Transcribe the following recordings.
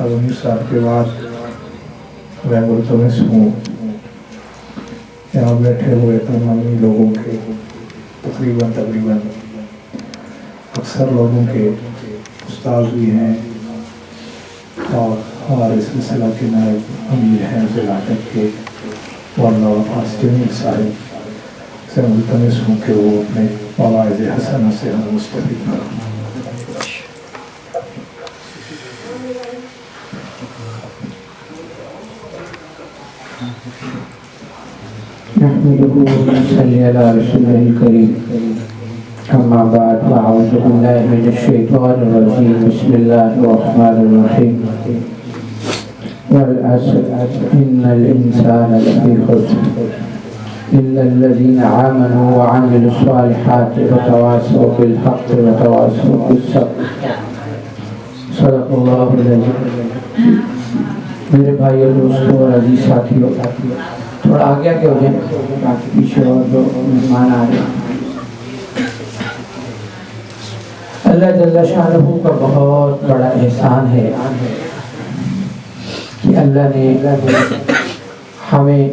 اب 19 سال کے بعد میں ملتمس ہوں یہاں بیٹھے ہوئے تمامی لوگوں کے تقریباً اکثر لوگوں کے استاد بھی ہیں اور ہمارے سلسلہ کے نائب امیر ہیں ضلع کے مولانا عباس جمیل صاحب سے ملتمس ہوں کہ وہ اپنے مواعظ حسنہ سے ہم مستفید کریں۔ نحمده ونصلي على رسوله الكريم اما بعد فاعوذ بالله من الشيطان الرجيم بسم الله الرحمن الرحيم والعصر ان الانسان لفي خسر الا الذين امنوا وعملوا الصالحات وتواصوا بالحق وتواصوا بالصبر صدق الله العظيم۔ میرے بھائی اور دوستوں اور عزیز ساتھیوں، تھوڑا آگے ہو جائیں باقی پیچھے اور جو مہمان آ رہے ہیں۔ اللہ جل شانہ کا بہت بڑا احسان ہے کہ اللہ نے ہمیں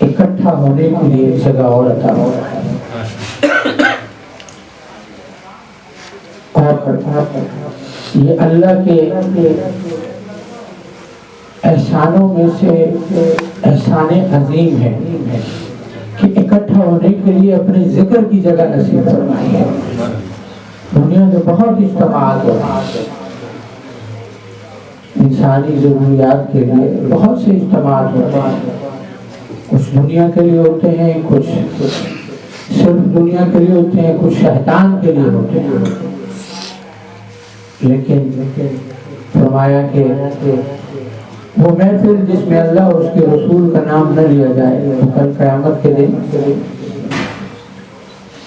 اکٹھا ہونے کے لیے ایک جگہ اور عطا اور یہ اللہ کے احسانوں میں سے احسان عظیم ہے کہ اکٹھا ہونے کے لیے اپنے ذکر کی جگہ نصیب فرمائی ہے۔ دنیا میں بہت اجتماعات ہوتے ہیں، انسانی ضروریات کے لیے بہت سے اجتماعات ہوتے ہیں، کچھ دنیا کے لیے ہوتے ہیں، کچھ صرف دنیا کے لیے ہوتے ہیں، کچھ شیطان کے لیے ہوتے ہیں، لیکن فرمایا کہ وہ محفل جس میں اللہ اور اس کے رسول کا نام نہ لیا جائے وہ کل قیامت کے دن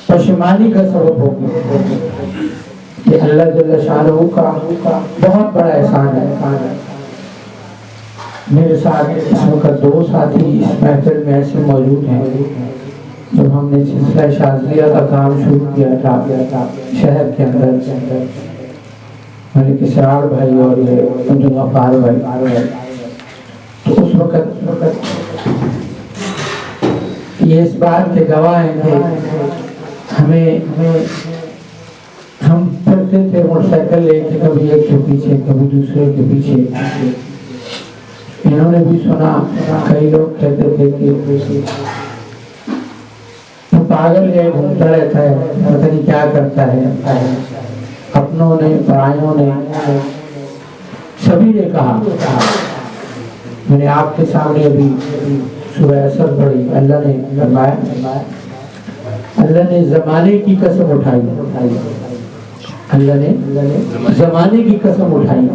پشیمانی کا سبب ہوگی۔ یہ اللہ جل شانہ کا بہت بڑا احسان ہے۔ میرے ساتھ اس وقت 2 ساتھی اس محفل میں ایسے موجود ہیں جب ہم نے سلسلہ شاذلیہ کا کام شروع کیا تھا شہر کے اندر، ملک اسرار بھائی اور عبدالغفار بھائی، تو اس وقت یہ اس بات کے گواہ ہیں کہ ہم پھرتے تھے موٹر سائیکل لے کے، کبھی ایک کے پیچھے کبھی دوسرے کے پیچھے۔ انہوں نے بھی سنا، کئی لوگ کہتے تھے کہ تو پاگل ہے، گھومتا رہتا ہے، پتہ نہیں کیا کرتا ہے۔ اپنوں نے، پرائیوں نے، سبھی نے کہا۔ میں نے آپ کے سامنے ابھی سورہ اثر پڑھی، اللہ نے فرمایا، اللہ نے زمانے کی قسم اٹھائی، اللہ نے زمانے کی قسم اٹھائی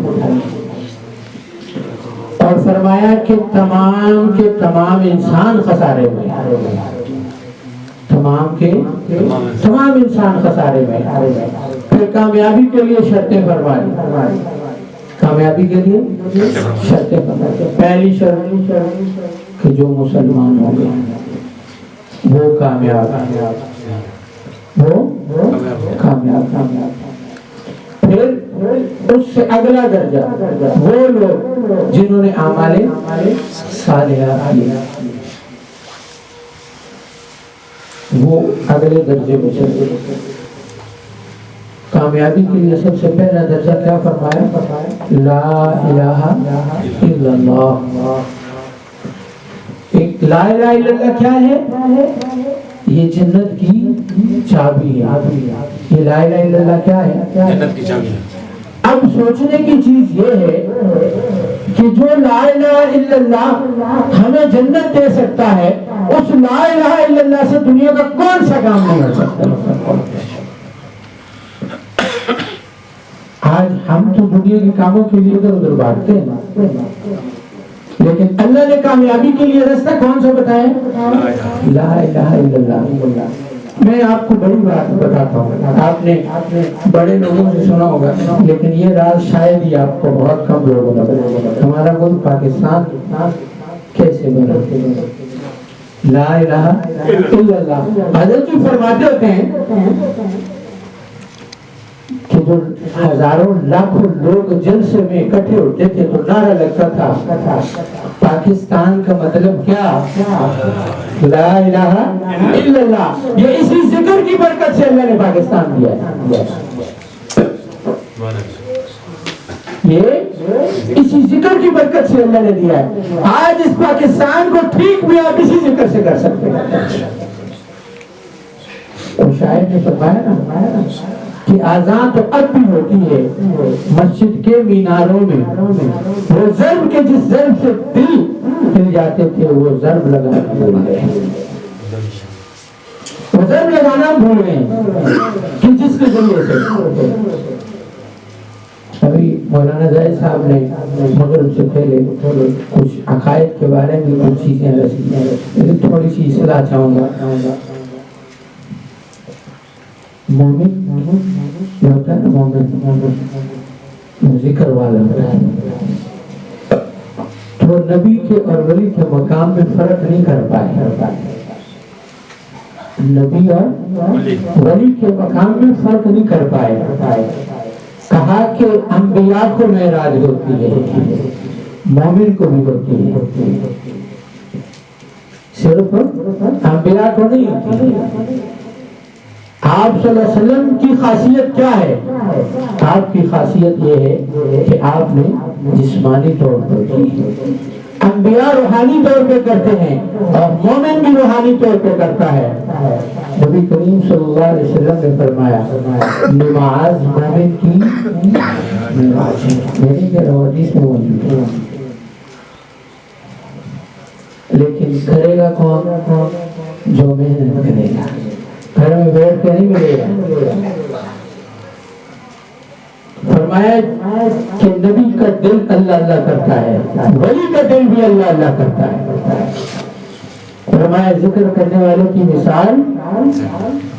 اور فرمایا کہ تمام کے تمام انسان خسارے میں، تمام انسان خسارے میں۔ پھر کامیابی کے لیے شرطیں فرمائی، کامیابی کے لیے شرطیں فرمائی۔ پہلی شرط کہ جو مسلمان ہوں گے وہ کامیاب، وہ کامیاب۔ پھر اس سے اگلا درجہ وہ لوگ جنہوں نے اعمال صالحہ کیا، وہ اگلے درجے میں چلے۔ کامیابی کے لیے سب سے پہلا درجہ کیا فرمایا؟ لا الہ الا اللہ۔ ایک لا الہ الا اللہ کیا ہے؟ یہ جنت کی چابی ہے۔ یہ لا الہ الا اللہ کیا ہے؟ جنت کی چابی ہے۔ اب سوچنے کی چیز یہ ہے کہ جو لا الہ الا اللہ ہمیں جنت دے سکتا ہے، اس لا الہ الا اللہ سے دنیا کا کون سا کام نہیں ہو سکتا؟ آج ہم تو دنیا کے کاموں کے لیے ادھر ادھر بانٹتے ہیں، لیکن اللہ نے کامیابی کے لیے راستہ کون سا بتایا؟ لا الہ الا اللہ۔ میں آپ کو بڑی بات بتاتا ہوں، آپ نے بڑے لوگوں سے سنا ہوگا، لیکن یہ راز شاید ہی آپ کو بہت کم لوگوں نے بتایا۔ ہمارا ملک پاکستان کیسے بنا؟ لا الہ الا اللہ۔ حضرت جی فرماتے ہوتے ہیں کہ جو ہزاروں لاکھوں لوگ جلسے میں اکٹھے ہوتے تھے تو نعرہ لگتا تھا پاکستان کا مطلب کیا؟ لا الہ الا اللہ. یہ اسی ذکر کی برکت سے اللہ نے پاکستان دیا ہے. یہ اسی ذکر کی برکت سے اللہ نے دیا ہے. آج اس پاکستان کو ٹھیک بھی آپ اسی ذکر سے کر سکتے ہیں. اور شاعر نے فرمایا نا کہ آزان تو اب بھی ہوتی ہے مسجد کے میناروں میں. وہ ضرب کے جس ضرب سے دل ہل جاتے تھے وہ ضرب لگانا بھول گئے. وہ ضرب لگانا بھول گئے کہ جس کے ذریعے سے. ابھی مولانا زاہد صاحب نے مغرب سے پہلے کچھ عقائد کے بارے میں کچھ چیزیں رسی ہیں، لیکن تھوڑی سی اصلاح چاہوں گا. مومن جو ہوتا ہے نا، مومن ذکر والا ہوتا ہے تو نبی کے اور ولی کے مقام میں فرق نہیں کر پائے. نبی اور ولی کے مقام میں فرق نہیں کر پائے. کہا کہ انبیاء کو معراج ہوتی ہے، مومن کو بھی ہوتی ہے، صرف انبیاء کو نہیں ہوتی ہے. آپ صلی اللہ علیہ وسلم کی خاصیت کیا ہے؟ آپ کی خاصیت یہ ہے کہ آپ نے جسمانی طور پر کی. انبیاء روحانی طور پہ کرتے ہیں اور مومن بھی روحانی طور پہ کرتا ہے. نبی کریم صلی اللہ علیہ وسلم نے فرمایا نماز مومن کی معراج ہے. میری کہ حدیث میں موجود ہے. لیکن کرے گا کون؟ جو محنت کرے گا. گھر میں بیٹھ کے نہیں ملے گا. فرمایا کہ نبی کا دل اللہ اللہ کرتا ہے، ولی کا دل بھی اللہ اللہ کرتا ہے. فرمایا ذکر کرنے والے کی مثال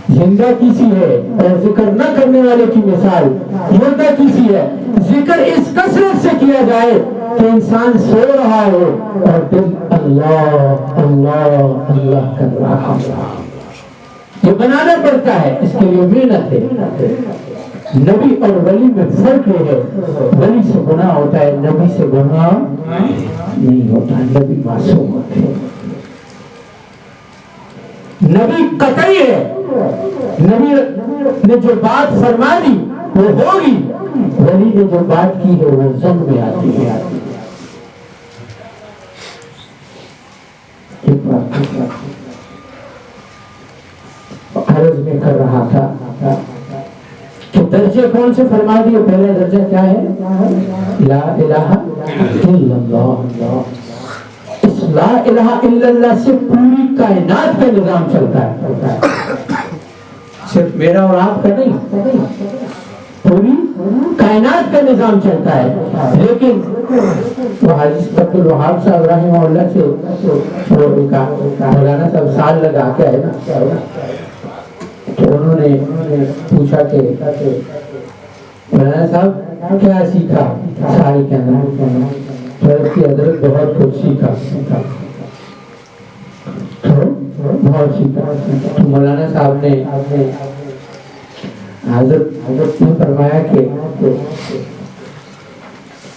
زندہ کسی ہے اور ذکر نہ کرنے والے کی مثال مردہ کسی ہے. ذکر اس کثرت سے کیا جائے کہ انسان سو رہا ہو اور دل اللہ اللہ اللہ کر رہا ہو. یہ بنانا پڑتا ہے، اس کے لیے محنت ہے. نبی اور ولی میں فرق یہ ہے، ولی سے گناہ ہوتا ہے، نبی سے گناہ نہیں ہوتا. نبی معصوم ہوتے ہیں. نبی قطعی ہے. نبی نے جو بات فرما دی وہ ہوگی، ولی نے جو بات کی ہے وہ ظن میں آتی ہے. ایک بات عرض میں کر رہا تھا کہ درجے کون سے فرما دیے. پہلا درجہ کیا ہے؟ لا الہ الا اللہ. اس لا الہ الا اللہ سے پوری کائنات کا نظام چلتا ہے، صرف میرا اور آپ کا نہیں، پوری کائنات کا نظام چلتا ہے. لیکن وہ حضرت عبد الوہاب صاحب رحمہ اللہ سے مولانا صاحب سال لگا کے آئے نا، تو انہوں نے پوچھا کہ مولانا صاحب کیا سیکھا سال کے اندر؟ تو اس کی حضرت بہت کچھ سیکھا، بہت سیکھا. تو مولانا صاحب نے حضرت نے فرمایا کہ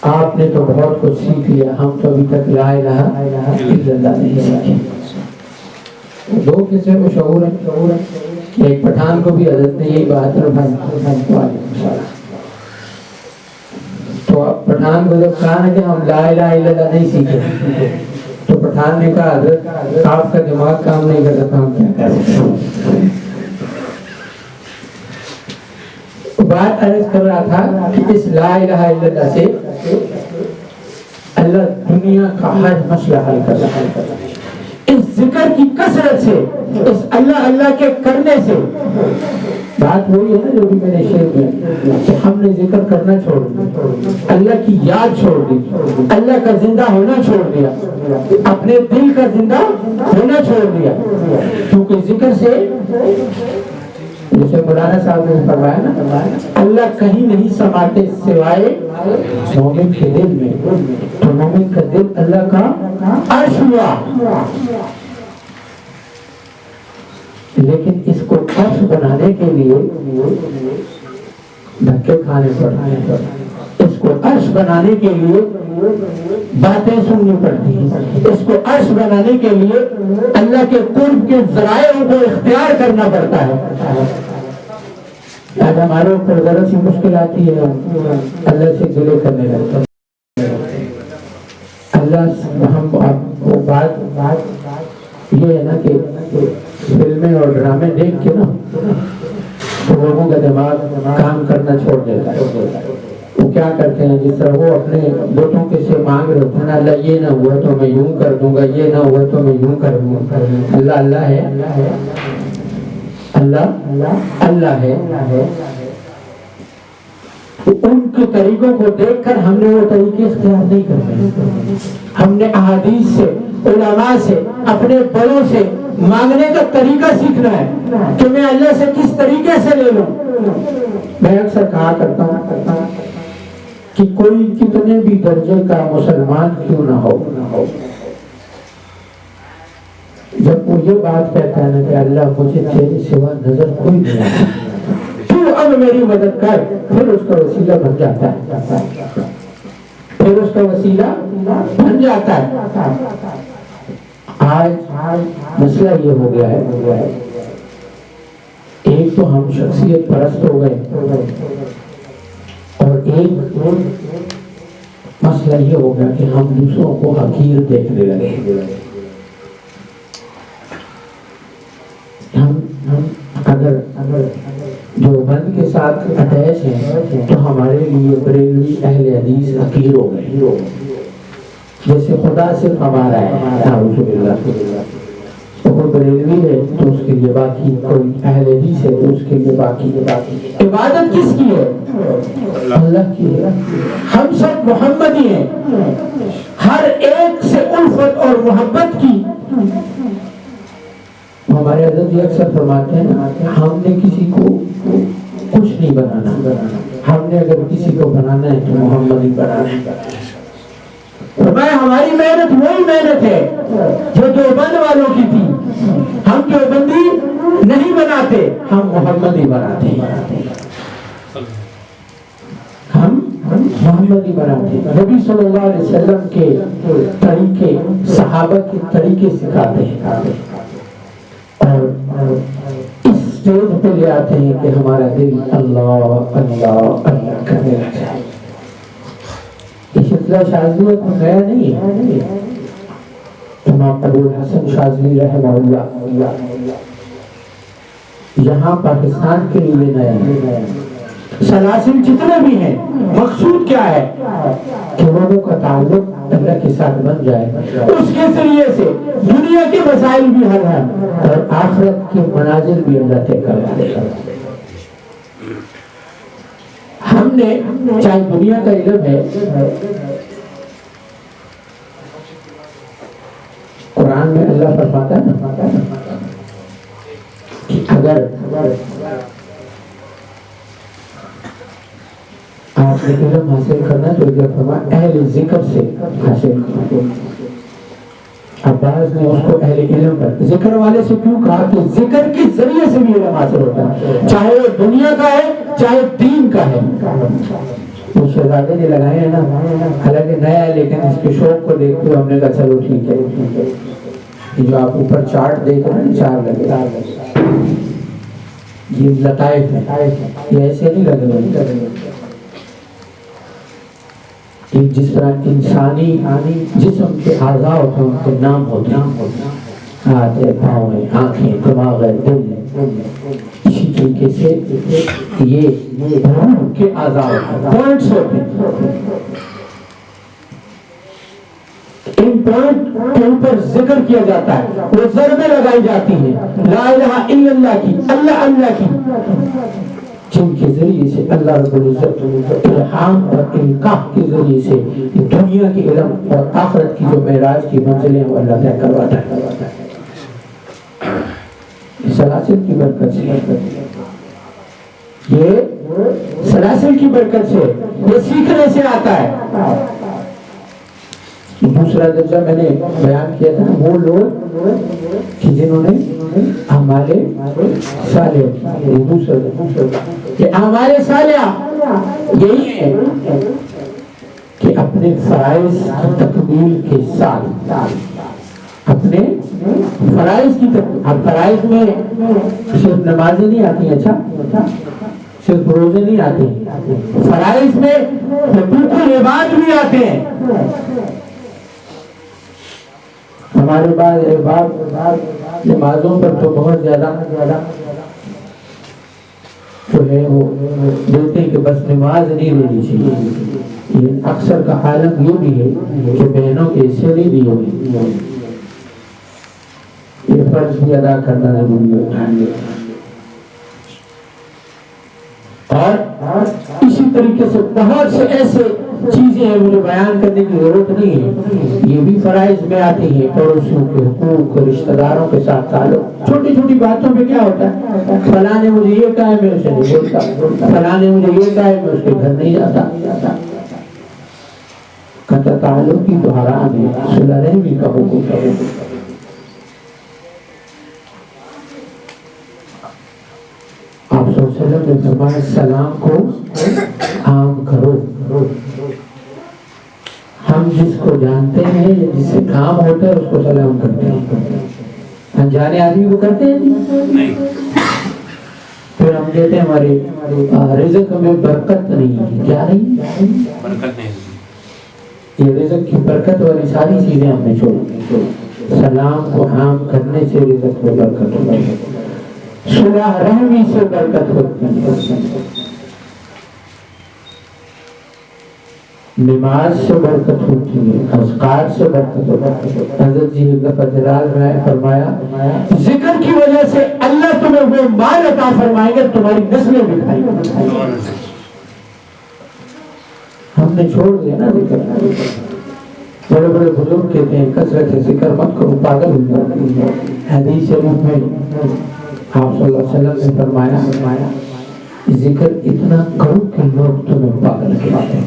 آپ نے تو بہت کچھ سیکھ لیا، ہم تو ابھی تک لا الہ الا اللہ نہیں سیکھے. دو قصے مشہور ہیں. ایک پٹھان کو بھی حضرت نے یہی بات تو پٹھان کو جب کہا کہ ہم لا الہ الا اللہ نہیں سیکھے تو پٹھان نے کہا حضرت آپ کا دماغ کام نہیں کرتا تھا، ہم کیا کر سکتے. بات عرض کر رہا تھا کہ اس لا الہ الا اللہ سے اللہ دنیا کا ہر مسئلہ حل کر رہا ہے. اس ذکر کی کثرت سے، اس اللہ اللہ کے کرنے سے. بات وہی ہے نا جو بھی میں نے شیئر کیا کہ ہم نے ذکر کرنا چھوڑ دیا، اللہ کی یاد چھوڑ دی، اللہ کا زندہ ہونا چھوڑ دیا، اپنے دل کا زندہ ہونا چھوڑ دیا. کیونکہ ذکر سے جیسے مولانا صاحب نے فرمایا نا، اللہ کہیں نہیں سماتے سوائے مومن کے دل میں. تو مومن کا دل اللہ کا عرش ہوا. لیکن اس کو عرش بنانے کے لیے دھکے کھانے پڑتے ہیں. اس کو عرش بنانے کے لیے باتیں سننی پڑتی ہیں. اس کو عرش بنانے کے لیے اللہ کے قرب کے ذرائع کو اختیار کرنا پڑتا ہے. آج ہمارے اوپر ذرا سی مشکل آتی ہے اللہ سے گلے کرنے لگتے ہیں. اللہ ہم وہ بات یہ ہے نا کہ فلمیں اور ڈرامے دیکھ کے نا تو لوگوں کا دماغ کام کرنا چھوڑ دیتا ہے. وہ کیا کرتے ہیں جس طرح وہ اپنے بتوں کے سے مانگ رہے ہیں اللہ یہ نہ ہوا تو میں یوں کر دوں گا, یہ نہ ہوا تو میں یوں کر دوں گا. اللہ اللہ ہے, اللہ اللہ ہے. ان کے طریقوں کو دیکھ کر ہم نے وہ طریقے اختیار نہیں کرتے. ہم نے احادیث سے, علماء سے, اپنے بڑوں سے مانگنے کا طریقہ سیکھنا ہے کہ میں اللہ سے کس طریقے سے لے لوں. میں اکثر کہا کرتا ہوں کہ کوئی کتنے بھی درجے کا مسلمان کیوں نہ ہو, جب وہ یہ بات کہتا ہے نا کہ اللہ مجھے تیرے سوا نظر کوئی نہیں آتا, اب میری مدد کر, پھر اس کا وسیلہ بن جاتا ہے. پھر اس کا وسیلہ بن جاتا ہے. آج مسئلہ یہ ہو گیا ہے, ایک تو ہم شخصیت پرست ہو گئے اور ایک مسئلہ یہ ہو گیا کہ ہم دوسروں کو حقیر دیکھنے لگے. ہم اگر دیوبند کے ساتھ اٹیچ ہیں تو ہمارے لیے بریلوی اہل حدیث حقیر ہو گئے. جیسے خدا صرف ہمارا ہے, اعوذ باللہ, تو کوئی بریلوی ہے تو اس کے لیے باقی, کوئی اہل حدیث ہے تو اس کے لیے باقی. عبادت کس کی ہے؟ اللہ کی ہے. ہم سب محمدی ہیں, ہر ایک سے الفت اور محبت کی. ہمارے حضرت جی اکثر فرماتے ہیں ہم نے کسی کو کچھ نہیں بنانا, ہم نے اگر کسی کو بنانا ہے تو محمد ہی بنانا ہے. فرمایا ہماری محنت وہی محنت ہے جو دیوبند والوں کی تھی. ہم دیوبندی نہیں بناتے, ہم محمد ہی بناتے ہیں. ہم محمد ہی بناتے ہیں. نبی صلی اللہ علیہ وسلم کے طریقے, صحابہ کے طریقے سکھاتے ہیں اور اس اسٹیج پہ لے آتے ہیں کہ ہمارا دل اللہ اللہ اللہ کرنے لگ جائے. یہ سلسلہ شاذلیت کو نیا نہیں ہے. امام ابو الحسن شاذلی رحمہ اللہ یہاں پاکستان کے لیے نیا ہے. سلاسل جتنے بھی ہیں, مقصود کیا ہے کہ لوگوں کا تعلق اللہ کے ساتھ بن جائے, اس کے ذریعے سے دنیا کے مسائل بھی حل ہیں اور آخرت کے منازل بھی اللہ طے کروا دے. ہم نے چاہے دنیا کا علم ہے, قرآن میں اللہ فرماتا ہے کہ اگر آپ نے علم حاصل کرنا تو اللہ فرمایا اہل ذکر سے حاصل کرنا. عباس نے اس کو اہل علم پر ذکر والے سے کیوں کہا کہ ذکر کے ذریعے سے بھی علم حاصل ہوتا ہے, چاہے وہ دنیا کا ہے چاہے دین کا ہے. وہ شہزادے نے لگائے ہیں نا, حالانکہ نیا ہے لیکن اس کے شوق کو دیکھتے ہوئے ہم نے کہا چلو ٹھیک ہے. یہ جو آپ اوپر چارٹ دیکھ رہے ہیں, چار لگے, یہ لطائف ہے, یہ ایسے نہیں لگے ہوئے. ایک جس طرح انسانی جسم کے اعضاء ہوتے ہیں ان کے نام ہوتے ہیں, ہاتھ ہے, پاؤں ہے, آنکھیں, دماغ ہے, دل ہے. اسی طریقے سے یہ روح کے اعضاء پوائنٹس ہوتے ہیں. ان پوائنٹ کے اوپر ذکر کیا جاتا ہے, وہ ضربیں لگائی جاتی ہیں لا الہ الا اللہ کی, اللہ اللہ کی, جن کے ذریعے سے اللہ رب العزت الہام اور القاح کے ذریعے سے دنیا کے علم اور آخرت کی جو معراج کی منزلیں وہ اللہ طے کرواتا ہے. سلاسل کی برکت سے, یہ سلاسل کی برکت سے, یہ سیکھنے سے آتا ہے. دوسرا درجہ میں نے بیان کیا تھا, وہ لوگ کہ جنہوں نے اعمال صالحہ, دوسرا یہ اعمال صالحہ یہی ہے کہ اپنے فرائض کی تکمیل کے ساتھ اپنے فرائض کی اب فرائض میں صرف نمازیں نہیں آتی ہیں، اچھا صرف روزے نہیں آتے ہیں، فرائض میں حقوق العباد بھی آتے ہیں۔ ہمارے بعد نمازوں پر تو بہت زیادہ جو ہے وہ دیتے کہ بس نماز نہیں دینی چاہیے، اکثر کا عالم یہ بھی ہے کہ بہنوں کے حصے نہیں دیے ہوئے، یہ فرض بھی ادا کرنا ضروری ہے۔ اور اسی طریقے سے بہت سے ایسے چیزیں ہیں مجھے بیان کرنے کی ضرورت نہیں ہے، یہ بھی فرائض میں آتی ہیں، پڑوسیوں کے حقوق، رشتہ داروں کے ساتھ تعلق، چھوٹی چھوٹی باتوں پہ کیا ہوتا ہے، فلاں نے مجھے یہ کہا ہے میں اسے نہیں بولتا، فلاں نے مجھے یہ کہا ہے میں اس کے گھر نہیں جاتا، قطع تعلق کی تو حرام ہے، صلہ رحمی کا حقوق ہے۔ آپ صلی اللہ علیہ وسلم نے فرمایا سلام کو عام کرو، ہم جس کو جانتے ہیں یا جس سے کام ہوتا ہے اس کو سلام کرتے ہیں، انجانے آدمی کو کرتے ہیں نہیں، پھر ہم کہتے ہیں ہمارے رزق میں برکت نہیں ہے، کیا نہیں برکت نہیں، یہ رزق کی برکت والی ساری چیزیں ہم نے چھوڑی، سلام کو عام کرنے سے رزق میں برکت ہوتی ہے، صلح رحمی سے برکت ہوتی ہے، نماز سے برکت ہوتی ہے، اذکار سے برکت ہوتی ہے۔ حضرت جی ایک دفعہ جلال میں فرمایا ذکر کی وجہ سے اللہ تمہیں وہ مال عطا فرمائیں گے تمہاری نسلیں بھی کھائیں گے۔ ہم نے چھوڑ دیا نا ذکر، بڑے بڑے بزرگ کہتے ہیں کثرت ذکر مت کرو پاگل ہو جاؤ، حدیث شریف میں آپ صلی اللہ علیہ وسلم نے فرمایا ذکر اتنا کرو کہ لوگ تمہیں پاگل کہتے ہیں،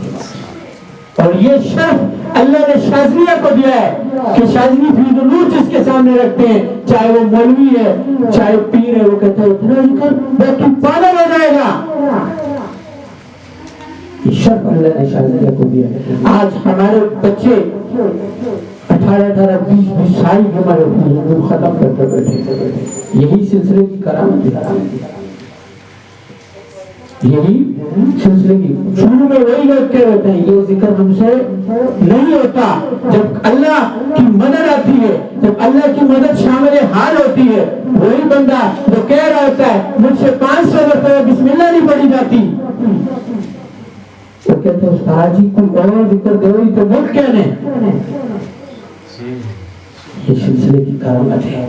اور یہ شرف اللہ نے شاذلیہ کو دیا ہے کہ شاذلی فیض نور جس کے سامنے رکھتے ہیں، چاہے وہ مولوی ہے چاہے پیر ہے، وہ کہتا ہے اتنا ذکر وہ تو پاگل ہو جائے گا، یہ شرف اللہ نے شاذلیہ کو دیا ہے۔ آج ہمارے بچے 18 20 سال کی عمر میں ختم کرتے بیٹھے، یہی سلسلے کی کرامت ہے، یہی سلسلے کی شروع میں وہی لوگ کہہ رہتے ہیں یہ ذکر ہم سے نہیں ہوتا، جب اللہ کی مدد آتی ہے، جب اللہ کی مدد شامل حال ہوتی ہے، وہی بندہ جو کہہ رہا ہوتا ہے مجھ سے 500 مرتبہ بسم اللہ نہیں پڑھی جاتی، وہ کہتے ہیں استاد جی کوئی اور ذکر دے ہوئی تو ملک کیا نہیں، یہ سلسلے کی کرامت ہے۔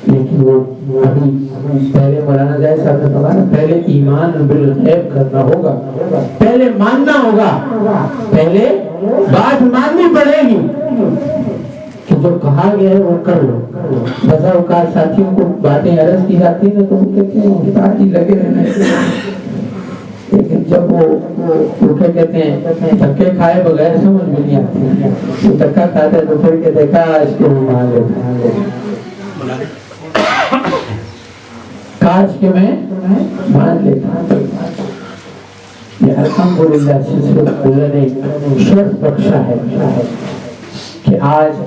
لیکن وہ ابھی پہلے مولانا جائے صاحب نے فرمایا پہلے ایمان بالغیب کرنا ہوگا، پہلے ماننا ہوگا، پہلے بات ماننی پڑے گی کہ جو کہا گیا ہے وہ کر لو۔ بسا اوقات ساتھیوں کو باتیں عرض کی جاتی ہیں تو وہ کہتے ہیں استاد جی لگے رہنا، لیکن جب وہ کیا کہتے ہیں دھکے کھائے بغیر سمجھ میں نہیں آتی، وہ دھکا کھاتا ہے تو پھر کہ دیکھا اس کو مان لیتا کاش کے میں مان لیتا، یہ الحمدللہ سلسلہ اللہ نے شرف بخشا ہے کہ آج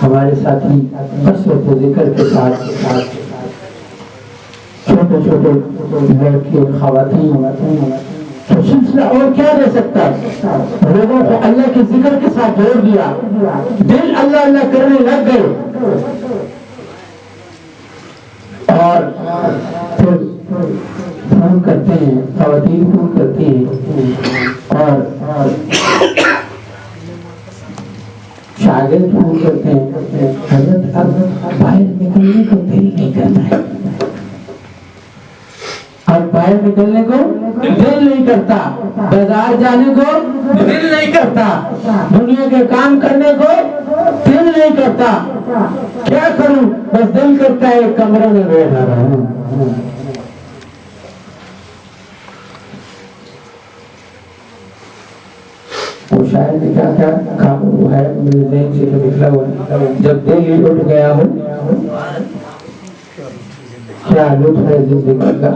ہمارے ساتھی کثرت ذکر کے ساتھ چھوٹے چھوٹے لڑکے خواتین، تو سلسلہ اور کیا دے سکتا ہے، لوگوں کو اللہ کے ذکر کے ساتھ جوڑ دیا، دل اللہ اللہ کرنے لگ گئے، اور پھر فون کرتے ہیں، خواتین فون کرتی ہیں اور شاگرد فون کرتے ہیں حضرت اب باہر نکلنے کو دل نہیں کرتا ہے، اب باہر نکلنے کو دل نہیں کرتا، بازار جانے کو دل نہیں کرتا، دنیا کے کام کرنے کو دل نہیں کرتا، کیا کروں بس دل کرتا ہے کمرے میں بیٹھا رہا ہوں۔ وہ شاعر نے کیا کہا وہ ہے میرے ذہن سے جو نکلا ہوا، جب دل ہی اٹھ گیا ہو کیا لطف ہے زندگی کا.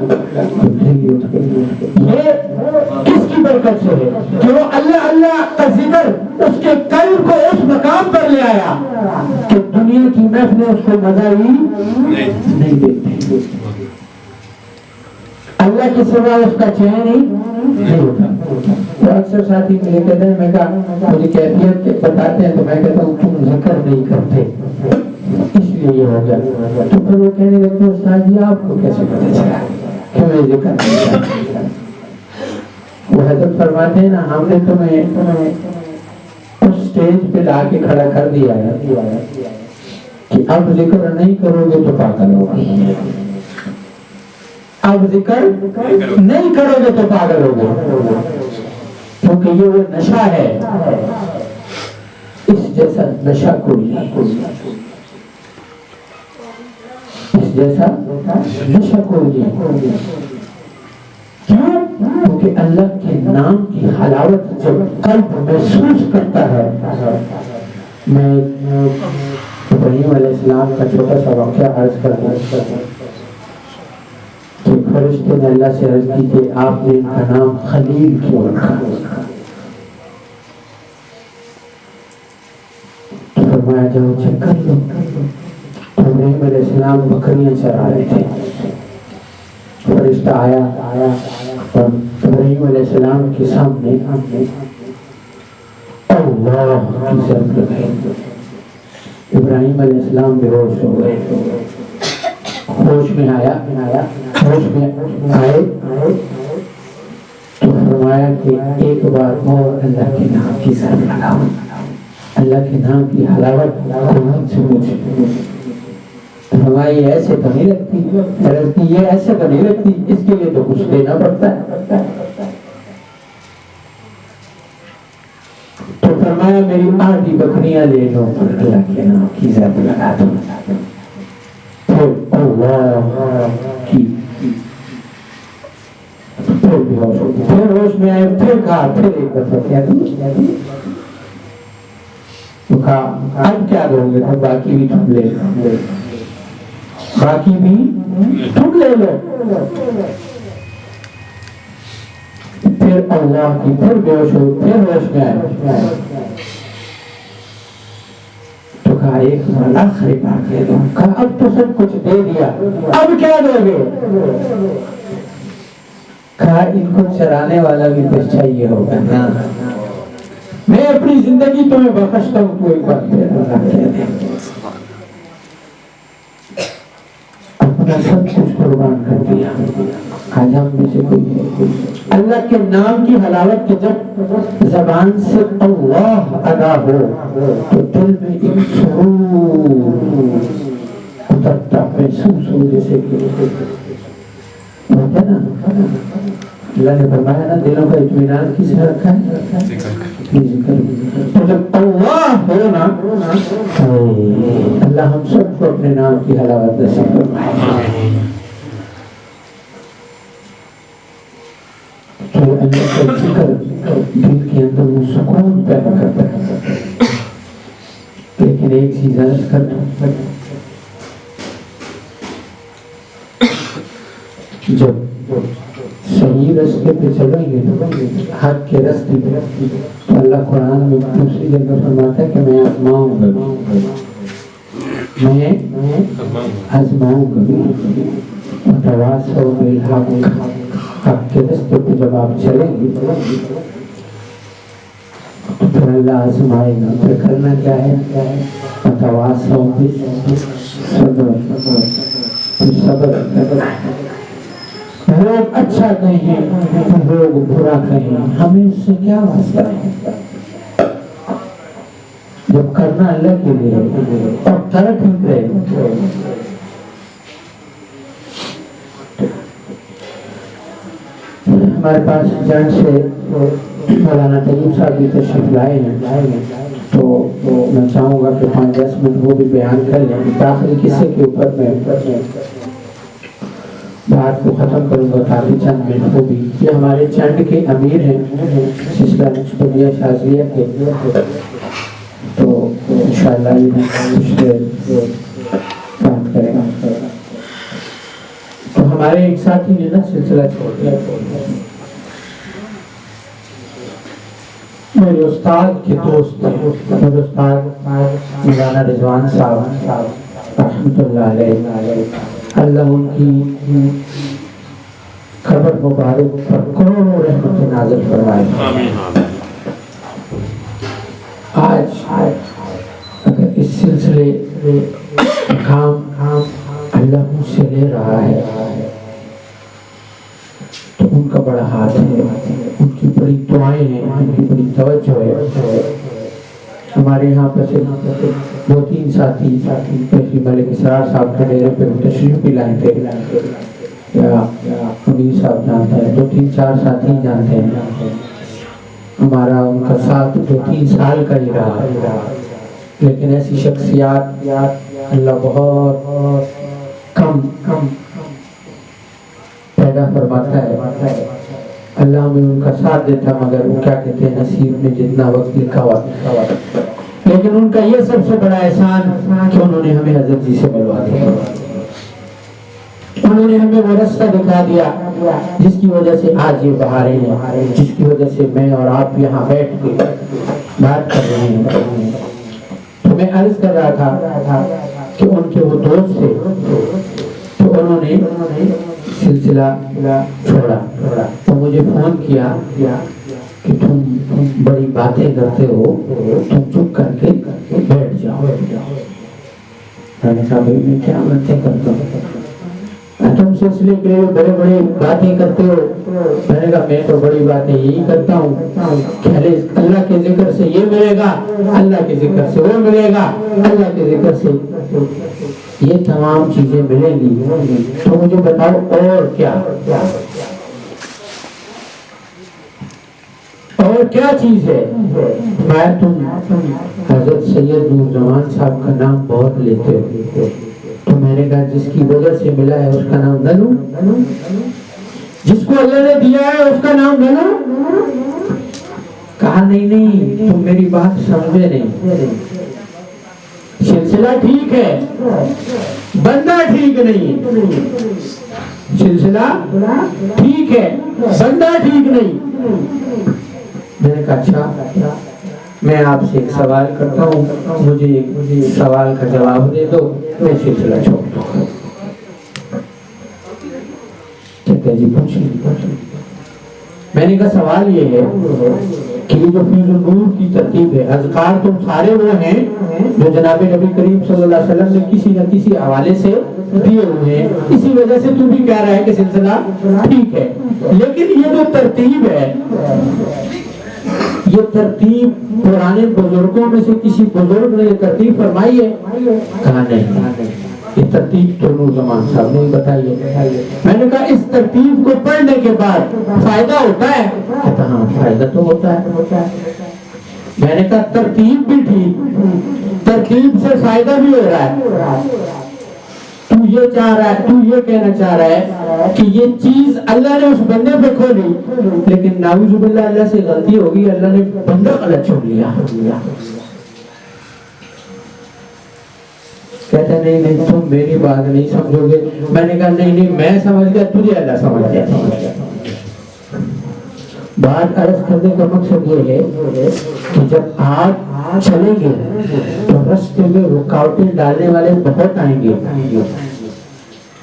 یہ کس کی برکت سے ہے کہ وہ اللہ اللہ کا ذکر اس کے قلب کو اس مقام پر لے آیا کہ دنیا کی محفلیں اس کو مزہ ہی نہیں دیتی. اللہ کے سوا اس کا چین ہی نہیں ہوتا. تو اکثر ساتھی مجھے کہتے ہیں, میں کہا مجھے کیفیت بتاتے ہیں تو میں کہتا ہوں تم ذکر نہیں کرتے اس لیے یہ ہو گیا. تو پھر وہ کہنے لگتے ہیں استاد جی آپ کو کیسے پتہ چلا کہ میں ذکر نہیں کرتا. وہ حضرت فرماتے ہیں نا, ہم نے تمہیں اس سٹیج پہ لا کے کھڑا کر دیا ہے کہ اب ذکر نہیں کرو گے تو پاگل ہوگا, اب ذکر نہیں کرو گے تو پاگل ہوگا, کیونکہ یہ وہ نشہ ہے, اس جیسا نشہ کوئی نہیں, اس جیسا نشہ کوئی نہیں. کیوں؟ کیونکہ اللہ کے نام کی حلاوت جب قلب محسوس کرتا ہے. میں ابراہیم علیہ السلام کا چھوٹا سا واقعہ عرض کرتا ہوں کہ فرشتے نے اللہ سے عرض کی کہ آپ نے ان کا نام خلیل کیوں رکھا. تو فرمایا جاؤ چیک کر لو. ابراہیم علیہ السلام بکریاں چرا رہے تھے, فرشتہ آیا اور ابراہیم علیہ السلام کے سامنے اللہ کی ضرب لگائی. ابراہیم علیہ السلام بے ہوش ہو گئے. ہوش میں آیا, ہوش میں آئے تو فرمایا کہ ایک بار اور اللہ کے نام کی ضرب لگاؤ, اللہ کے نام کی حلاوت قرآن سے مجھے. ہماری ایسے تو نہیں لگتی, یہ ایسے تو نہیں لگتی, اس کے لیے تو کچھ دینا پڑتا ہے. تو فرمایا میری آدھی بکریاں لے لو, اللہ کے نام کی ضرب لگا دو. پھر اللہ کی پھر ہوش میں آئے, پھر کہا, پھر ایک دفعہ کیا دوں, تو کہا اب کیا دوں گے, تو باقی بھی تم لے لو, باقی بھی تم لے لو. پھر اللہ کی, پھر بے ہوش ہو, پھر ہوش میں آئے تو کہا ایک بار آخری بار دے دو. کہا اب تو سب کچھ دے دیا, اب کیا دو گے. کہا ان کو چرانے والا بھی کچھ چاہیے ہوگا نا, میں اپنی زندگی تمہیں بخشتا ہوں, تو ایک بار پھر اللہ کہہ دے. اپنا سب کچھ قربان کر دیا. آج ہم میں سے کوئی اللہ کے نام کی حلاوت کے جب زبان سے اللہ ادا ہو تو دل میں ایک سرور اترتا, محسوس ہو جیسے کہ ہوتا ہے نا. اللہ نے فرمایا نا دلوں کا اطمینان کس نے رکھا ہے, ذکر. تو جب اللہ ہو نا, اللہ ہم سب کو اپنے نام کی حلاوت نصیب فرمائے. تو اللہ کا ذکر دل کے اندر وہ سکون پیدا کرتا ہے. لیکن ایک چیز عرض کرتا ہوں, جب صحیح راستے پہ چلیں گے, حق کے راستے پہ, تو اللہ قرآن میں دوسری جگہ فرماتا ہے کہ میں آزماؤں گا, میں آزماؤں گا. تواصوا بالحق, حق کے راستے پہ جب آپ چلیں گے تو پھر اللہ آزمائے گا. پھر کرنا کیا ہے, تواصوا بالصبر, صبر کرنا. لوگ اچھا کہیں, لوگ برا کہیں, ہمیں اس سے کیا واسطہ ہے. جب کرنا اللہ کے لیے تب طرح ٹھیک رہے. ہمارے پاس جان سے مولانا طیب صاحب بھی تشریف لائے ہیں, تو میں چاہوں گا کہ 5-10 منٹ وہ بھی بیان کر لیں. داخلی قصے کے اوپر میں بات کو ختم کروں گا تاکہ چند منٹ وہ بھی. یہ ہمارے چند کے امیر ہیں سلسلہ نقشبندیہ شاذلیہ کے, تو انشاءاللہ یہ کچھ بات کریں گا. ہمارے ایک ساتھی نے نا سلسلہ چھوڑ دیا. میرے استاد کے دوست تھے, میرے استاد مولانا رضوان صاحب رحمۃ اللہ علیہ, اللہ ان کی قبر مبارک پر کروڑوں رحمت نازل فرمائے. آج اگر اس سلسلے کام اللہ مجھ سے لے رہا ہے تو ان کا بڑا ہاتھ ہے, ان کی بڑی دعائیں ہیں, ان کی بڑی توجہ ہے. ہمارے یہاں پر سے 2-3 ساتھی پیشی ملک اسرار صاحب کے ڈیرے پہ تشریف بھی لائے تھے, یا امیر صاحب جانتے ہیں, 2-3-4 ساتھی جانتے ہیں. ہمارا ان کا ساتھ 2-3 سال کا ہی رہا, لیکن ایسی شخصیات اللہ بہت کم پیدا فرماتا ہے. اللہ ہمیں ان کا ساتھ دیتا, مگر وہ کیا کہتے ہیں نصیب میں جتنا وقت لکھا ہوا. لیکن ان کا یہ سب سے بڑا احسان کہ انہوں نے ہمیں حضرت جی سے ملوا دیا. انہوں نے ہمیں وہ رستہ دکھا دیا جس کی وجہ سے آج یہ بہاریں ہیں, جس کی وجہ سے میں اور آپ یہاں بیٹھ کے بات کر رہے ہیں. تو میں عرض کر رہا تھا کہ ان کے وہ دوست تھے, تو انہوں نے سلسلہ چھوڑا. تو مجھے فون کیا کہ تم بڑی باتیں کرتے ہو, تم چپ کر کے بیٹھ جاؤ. میں نے کہا بھائی میں کیا باتیں کرتا ہوں, تم سلسلے کے بڑے بڑے باتیں کرتے ہو. میں نے کہا میں تو بڑی باتیں یہی کرتا ہوں کہ اللہ کے ذکر سے یہ ملے گا, اللہ کے ذکر سے وہ ملے گا, اللہ کے ذکر سے یہ تمام چیزیں ملیں گی. تو مجھے بتاؤ اور کیا چیز ہے. میں تم حضرت سید نور زمان صاحب کا نام بہت لیتے ہو. تو میں نے کہا جس کی وجہ سے ملا ہے اس کا نام نلو, جس کو اللہ نے دیا ہے اس کا نام نلو. کہا نہیں تم میری بات سمجھے نہیں. سلسلہ ٹھیک ہے, بندہ ٹھیک نہیں. سلسلہ ٹھیک ہے, بندہ ٹھیک نہیں. میں نے کہا اچھا میں آپ سے ایک سوال کرتا ہوں, مجھے ایک سوال کا جواب دے دو, میں سلسلہ چھوڑ دوں. ٹھیک ہے جی پوچھیں. میں نے کہا سوال یہ ہے کہ یہ جو فیض النور کی ترتیب ہے, اذکار تم سارے وہ ہیں جو جناب نبی کریم صلی اللہ علیہ وسلم نے کسی نہ کسی حوالے سے دیے ہوئے ہیں. اسی وجہ سے تو بھی کہہ رہا ہے کہ سلسلہ ٹھیک ہے. لیکن یہ جو ترتیب ہے, یہ ترتیب پرانے بزرگوں میں سے کسی بزرگ نے یہ ترتیب فرمائی ہے؟ کہا نہیں, یہ ترتیب تو نور زمان صاحب نے بتائی ہے. میں نے کہا اس ترتیب کو پڑھنے کے بعد فائدہ ہوتا ہے؟ کہتا ہاں فائدہ تو ہوتا ہے. میں نے کہا ترتیب بھی ٹھیک, ترتیب سے فائدہ بھی ہو رہا ہے. تو یہ چاہ رہا ہے, تو یہ کہنا چاہ رہا ہے کہ یہ چیز اللہ نے اس بندے پہ کھولی, لیکن نعوذ باللہ اللہ سے غلطی ہوگی, اللہ نے بندہ غلط چھوڑ لیا. کہتا نہیں تم میری بات نہیں سمجھو گے. میں نے کہا نہیں میں سمجھ گیا, تجھے اللہ سمجھ گیا. بات عرض کرنے کا مقصد یہ ہے کہ جب آپ چلیں گے تو راستے میں رکاوٹیں ڈالنے والے بہت آئیں گے.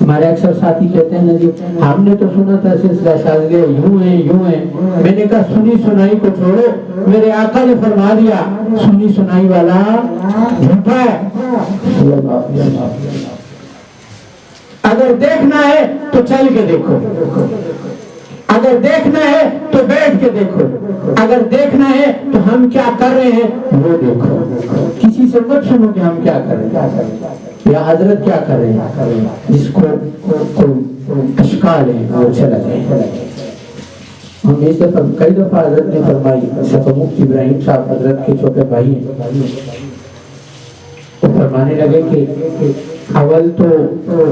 ہمارے اکثر ساتھی کہتے ہیں جی ہم نے تو سنا تھا سلسلہ شاذلی یوں ہے. میں نے کہا سنی سنائی کو چھوڑو, میرے آقا نے فرما دیا سنی سنائی والا جھوٹا ہے. اگر دیکھنا ہے تو چل کے دیکھو, اگر دیکھنا ہے تو بیٹھ کے دیکھو, اگر دیکھنا ہے تو ہم کیا کر رہے ہیں وہ دیکھو. کسی سے مت سنو کہ ہم کیا کر رہے ہیں یا حضرت کیا کر رہے ہیں. جس کو کوئی اشکال ہے وہ چلا جائے. ہم اس دفعہ کئی دفعہ حضرت نے فرمائی, مفتی ابراہیم صاحب حضرت کے چھوٹے بھائی ہیں, وہ فرمانے لگے کہ اول تو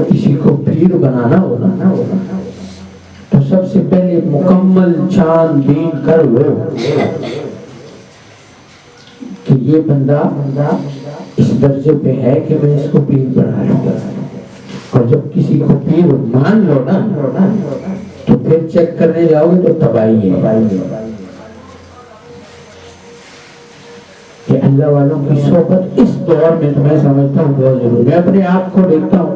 کسی کو پیر بنانا ہونا تو سب سے پہلے مکمل چھان بین کر لو کہ یہ بندہ اس درجے پہ ہے کہ میں اس کو پیر بنا لوں گا. اور جب کسی کو پیر مان لو نا تو پھر چیک کرنے جاؤ گے تو تباہی ہے. کہ اللہ والوں کی صحبت اس دور میں تو میں سمجھتا ہوں بہت ضروری ہے. میں اپنے آپ کو دیکھتا ہوں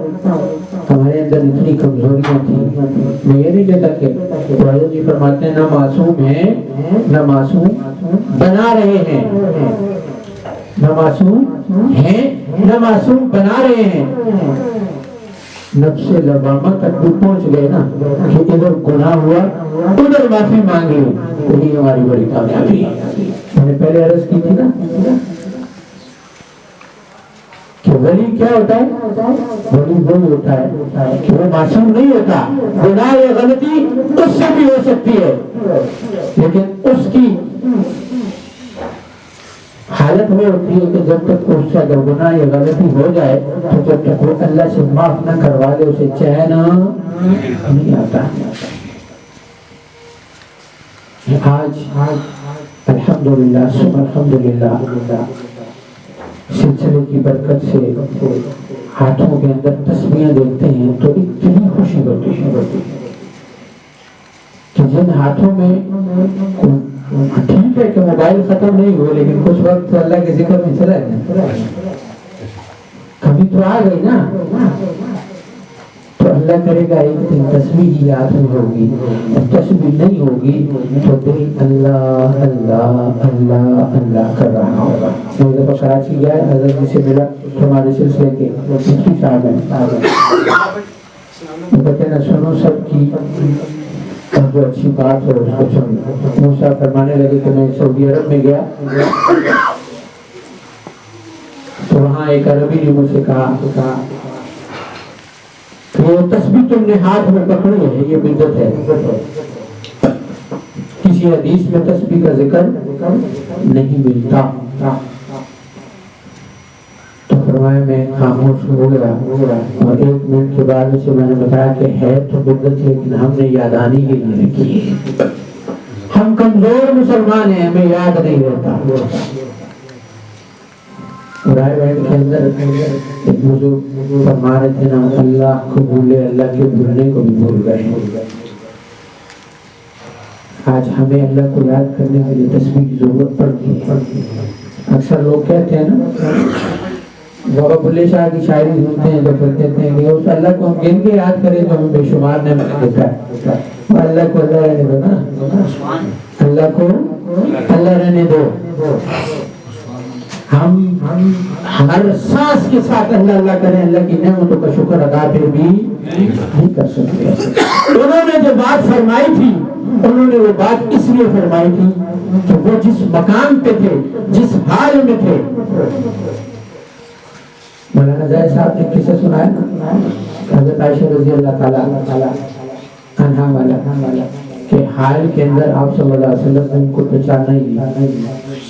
ہمارے اندر اتنی کمزوریاں تھیں. میں یہ نہیں کہتا کہ حضرت جی فرماتے ہیں نہ معصوم ہیں نہ معصوم بنا رہے ہیں, نہ معصوم ہیں نہ معصوم بنا رہے ہیں. نفس لوامہ تک بھی پہنچ گئے نا کہ ادھر گناہ ہوا ادھر معافی مانگ لی. یہی ہماری بڑی کامیابی ہے. میں نے پہلے عرض کی تھی نا کہ ولی کیا ہوتا ہے؟ ولی وہی ہوتا ہے کہ وہ معصوم نہیں ہوتا. گناہ یا غلطی اس سے بھی ہو سکتی ہے لیکن اس کی حالت میں ہوتی ہے کہ جب تک اس سے اگر گناہ یا غلطی ہو جائے تو جب تک وہ اللہ سے معاف نہ کروا لے اسے چین نہیں آتا. آج الحمدللہ ثم الحمدللہ سلسلے کی برکت سے ہاتھوں کے اندر تسبیحیں دیکھتے ہیں تو اتنی خوشی ہوتی ہے کہ جن ہاتھوں میں ٹھیک ہے کہ موبائل ختم نہیں ہو لیکن کچھ وقت اللہ کے ذکر میں چلا ہے, کبھی تو آ گئی نا تو اللہ کرے گا ایک دن تسبیح ہی یاد میں ہوگی. تسبیح نہیں ہوگی تو دل اللہ اللہ اللہ اللہ کر رہا ہوگا. میں ایک دفعہ کراچی گیا, حضرت جی سے ملا ہمارے سلسلے کے مفتی صاحب ہیں. وہ کہتے ہیں سنو سب کی اور جو اچھی بات ہو اس کو سنو. موسیٰ فرمانے لگے کہ میں سعودی عرب میں گیا تو وہاں ایک عربی نے مجھ سے کہا کہ وہ تسبیح تم نے ہاتھ میں پکڑی ہے یہ بدعت ہے. کسی حدیث میں تسبیح کا ذکر نہیں ملتا. تو فرمایا میں خاموش ہو گیا اور 1 منٹ کے بعد اسے میں نے بتایا کہ ہے تو بدعت لیکن ہم نے یادانی کے لیے رکھی ہے. ہم کمزور مسلمان ہیں, ہمیں یاد نہیں رہتا. رائے بیٹھ کے اندر ایک بزرگ فرما رہے تھے نا اللہ کو بھولے اللہ کے بھولنے کو بھی بھول گئے. آج ہمیں اللہ کو یاد کرنے کے لیے تسبیح کی ضرورت پڑتی ہے. اکثر لوگ کہتے ہیں نا بابا بلے شاہ کی شاعری سنتے ہیں تو پھر کہتے ہیں کہ اس اللہ کو ہم گن کے یاد کریں تو ہمیں بے شمار نعمتیں دیتا ہے. اللہ کو اللہ رہنے دو نا, اللہ کو اللہ رہنے دو. ہم ہر سانس کے ساتھ اللہ اللہ کریں, اللہ کی نعمتوں کا شکر ادا پھر بھی نہیں کر سکتے. انہوں نے جو بات فرمائی تھی انہوں نے وہ بات اس لیے فرمائی تھی کہ وہ جس مقام پہ تھے جس حال میں تھے. مولانا زاہد صاحب نے قصہ سنایا نا حضرت عائشہ رضی اللہ تعالیٰ عنہا والا کہ حال کے اندر آپ صلی اللہ علیہ وسلم نے ان کو پہچانا ہی نہیں.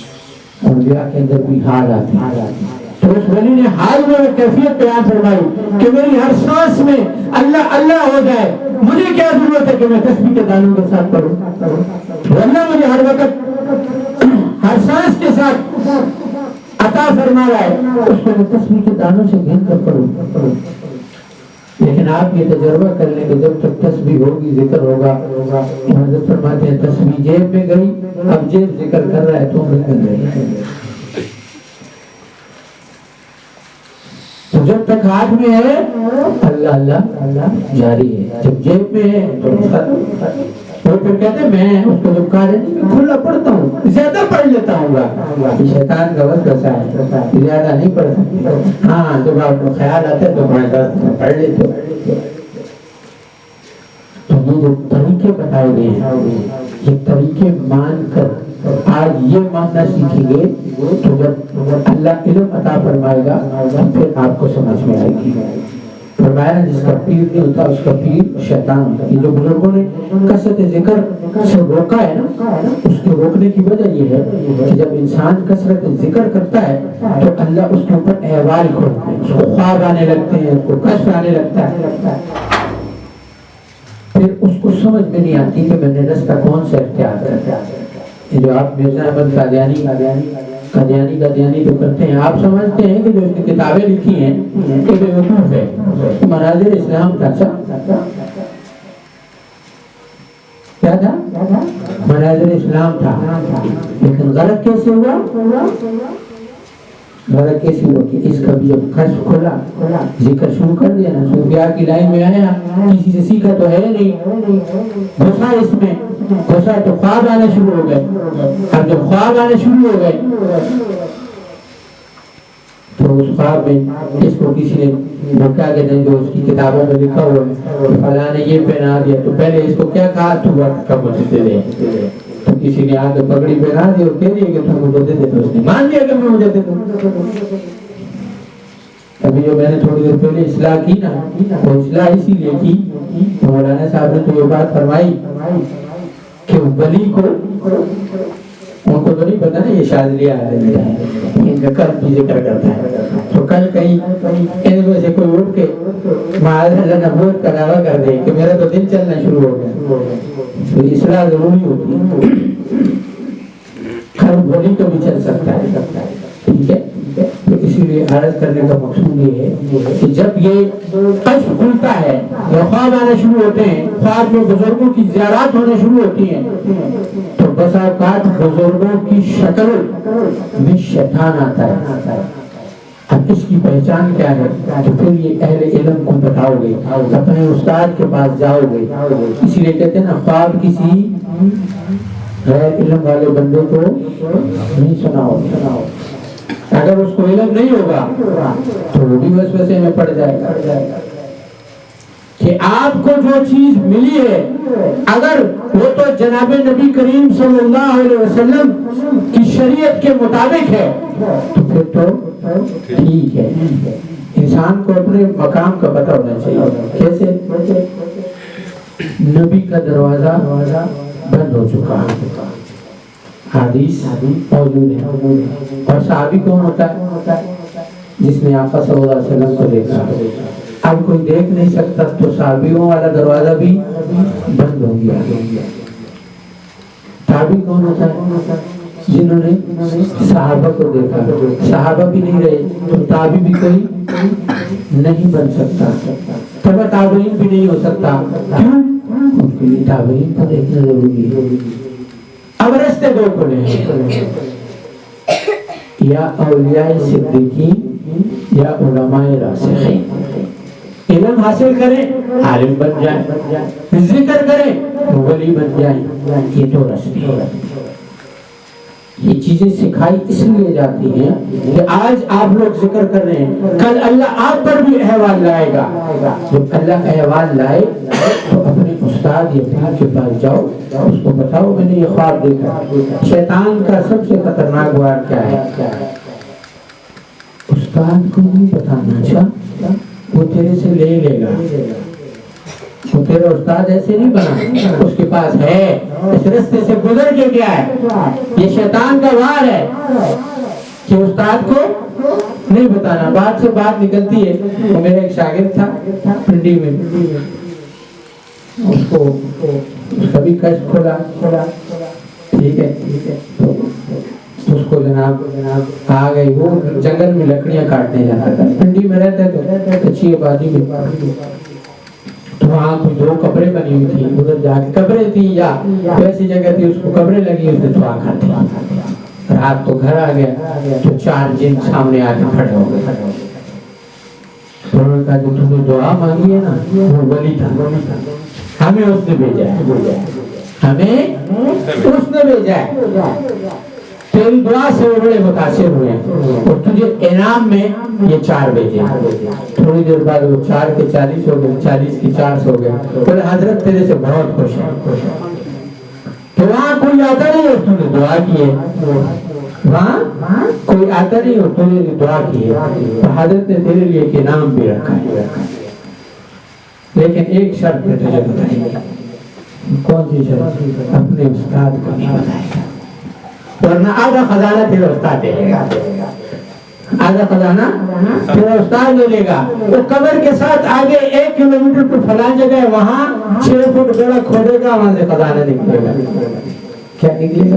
انبیاء کے اندر بھی حال آتے ہیں تو اس ولی نے حال میں وہ کیفیت بیان فرمائی کہ میری ہر سانس میں اللہ اللہ ہو جائے, مجھے کیا ضرورت ہے کہ میں تسبیح کے دانوں کے ساتھ پڑھوں. اللہ مجھے ہر وقت ہر سانس کے ساتھ عطا فرما رہا ہے, اس کو میں تسبیح کے دانوں سے گن کر پڑھوں. لیکن آپ یہ تجربہ کر لیں کہ جب تک تسبیح ہوگی ذکر ہوگا. حضرت فرماتے ہیں تسبیح جیب میں گئی, اب جیب ذکر کر رہا ہے تو نکل گئی. تو جب تک ہاتھ میں ہے اللہ اللہ اللہ جاری ہے, جب جیب میں ہے تو پھر کہتے ہیں میں اس کو جب کہا رہے کھلا پڑھتا ہوں, زیادہ پڑھ لیتا ہوں گا. شیطان کا وسوسہ ہے, زیادہ نہیں پڑھ سکتے. ہاں جب آپ کو خیال آتا ہے تو پڑھ لیتے. تو یہ جو طریقے بتائے گئے ہیں یہ طریقے مان کر آج یہ ماننا سیکھیں گے تو جب اللہ علم عطا فرمائے گا پھر آپ کو سمجھ میں آئے گی. فرمایا جس کا پیر نہیں ہوتا اس کا پیر شیطان ہوتا. یہ جو بزرگوں نے کثرت ذکر سے روکا ہے نا, اس کے روکنے کی وجہ یہ ہے کہ جب انسان کثرت ذکر کرتا ہے تو اللہ اس کے اوپر احوال کھولتے ہیں, اس کو خواب آنے لگتے ہیں, اس کو کشف آنے لگتا ہے. پھر اس کو سمجھ میں نہیں آتی کہ میں نے رستہ کون سا اختیار کرتا ہے. یہ جو آپ مرزا احمد قادیانی قادیانی تو کرتے ہیں. آپ سمجھتے ہیں کہ جو اس نے کتابیں لکھی ہیں یہ بیوقوف ہے. مناظر اسلام تھا. کیا تھا؟ مناظر اسلام تھا. لیکن غلط کیسے ہوا؟ غلط کیسے ہوا کہ اس کا بھی جب کشف کھلا ذکر شروع کر دیا نا, صوفیاء کی لائن میں آیا, کسی سے سیکھا تو ہے نہیں, گھسا اس میں گھسا تو خواب آنے شروع ہو گئے. اب جب خواب آنے شروع ہو گئے تو اس خواب میں اس کو کسی نے کیا کہتے ہیں جو اس کی کتابوں میں لکھا ہوا ہے فلاں نے یہ پہنا دیا, تو پہلے اس کو کیا کہا تو وقت کا مجدد ہے. تو کسی نے آ کے پگڑی پہنا دی اور کہہ دیا کہ تم مجدد ہے, تو اس نے مان لیا کہ میں مجدد ہوں. ابھی جو میں نے تھوڑی دیر پہلے اصلاح کی نا, وہ اصلاح اسی لیے کی تو مولانا صاحب نے تو یہ بات فرمائی کہ ولی کو ان کو تو نہیں پتا نا یہ شاذلی عالم ہے, ان کا قلب بھی ذکر کرتا ہے. تو کل کہیں ان میں سے کوئی اٹھ کے معاذ اللہ نبوت کا دعویٰ کر دے کہ میرا تو دل چلنا شروع ہو گیا, تو اصلاح ضروری ہوتی ہے. قلب ولی تو بھی چل سکتا ہے. ٹھیک ہے, تو اسی لیے عرض کرنے کا مقصود یہ ہے کہ جب یہ کشف کھلتا ہے یا خواب آنا شروع ہوتے ہیں, خواب میں بزرگوں کی زیارات ہونے شروع ہوتی ہیں, تو بس اوقات بزرگوں کی شکل میں شیطان آتا ہے. اب اس کی پہچان کیا ہے, تو پھر یہ اہل علم کو بتاؤ گے, اپنے استاد کے پاس جاؤ گے. اسی لیے کہتے ہیں نا خواب کسی غیر علم والے بندے کو نہیں سناؤ. اگر اس کو علم نہیں ہوگا تو وہ بھی وسوسے میں پڑ جائے گا کہ آپ کو جو چیز ملی ہے اگر وہ تو جناب نبی کریم صلی اللہ علیہ وسلم کی شریعت کے مطابق ہے تو پھر تو ٹھیک ہے. انسان کو اپنے مقام کا پتہ ہونا چاہیے. کیسے؟ نبی کا دروازہ بند ہو چکا ہے, حدیث موجود ہے. اور صحابی کون ہوتا ہے؟ جس نے آقا صلی اللہ علیہ وسلم کو دیکھا. اب کوئی دیکھ نہیں سکتا تو صحابیوں والا دروازہ بھی بند ہو گیا. تابعی کون ہوتا ہے؟ جنہوں نے صحابہ کو دیکھا. صحابہ بھی نہیں رہے تو تابعی بھی کوئی نہیں بن سکتا. تبع تابعین بھی نہیں ہو سکتا. کیوں؟ ان کے لیے تابعین کو دیکھنا ضروری ہے. اب رستے دو کھلے ہیں, یا اولیاء صدیقین یا علماء راسخین. علم حاصل کریں عالم بن جائیں, ذکر کریں ولی بن جائیں. یہ دو رستے ہیں. یہ چیزیں سکھائی اس لیے جاتی ہیں کہ آج آپ لوگ ذکر کر رہے ہیں, کل اللہ آپ پر بھی احوال لائے گا. جب اللہ احوال لائے تو اپنے استاد یا پیر کے پاس جاؤ, اس کو بتاؤ میں نے یہ خواب دیکھا. شیطان کا سب سے خطرناک وار کیا ہے؟ استاد کو نہیں بتانا. اچھا وہ تیرے سے لے گا. وہ تیرا استاد ایسے نہیں بنا, اس کے پاس ہے, اس رستے سے گزر کے گیا ہے. یہ شیطان کا وار ہے کہ استاد کو نہیں بتانا. بات سے بات نکلتی ہے. وہ میرا ایک شاگرد تھا پنڈی میں, اس کو اس کا بھی کشف کھلا. ٹھیک ہے, تو اس کو جناب آ گئی. وہ جنگل میں لکڑیاں کاٹنے جاتا تھا. پنڈی میں رہتا تو اچھی آبادی میں, تو وہاں کوئی 2 قبریں بنی ہوئی تھی. ادھر جا کے قبریں تھی یا ویسی جگہ تھی, اس کو قبریں لگی. اس نے دعا کر دی. رات تو گھر آ گیا تو 4 جن سامنے آ کے کھڑے ہو گئے. انہوں نے کہا کہ تم نے دعا مانگی ہے نا, وہ ولی تھا, ہمیں اس نے بھیجا ہے. ہمیں اس نے بھیجا ہے. تیری دعا سے وہ بڑے متاثر ہوئے ہیں اور تجھے انعام میں یہ 4 بھیجے. تھوڑی دیر بعد وہ 4 کے 40 ہو گئے, 40 کے 400 ہو گئے. بولے حضرت تیرے سے بہت خوش ہے. تو وہاں کوئی آتا نہیں اور تم نے دعا کی ہے. وہاں کوئی آتا نہیں اور تم نے دعا کی ہے. تو حضرت نے تیرے لیے ایک انعام بھی رکھا ہے, لیکن ایک شرط پہ تجھے بتائیں گے. کون سی شرط؟ اپنے استاد کو نہیں بتائے گا, ورنہ آدھا خزانہ تیرا استاد دے لے گا. آدھا خزانہ تیرا استاد لے لے گا. وہ قبر کے ساتھ آگے 1 کلومیٹر پر فلان جگہ ہے, وہاں 6 فٹ گڑا کھودے گا, وہاں سے خزانہ نکلے گا. کیا نکلے گا؟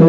2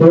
2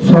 100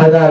1000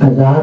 1000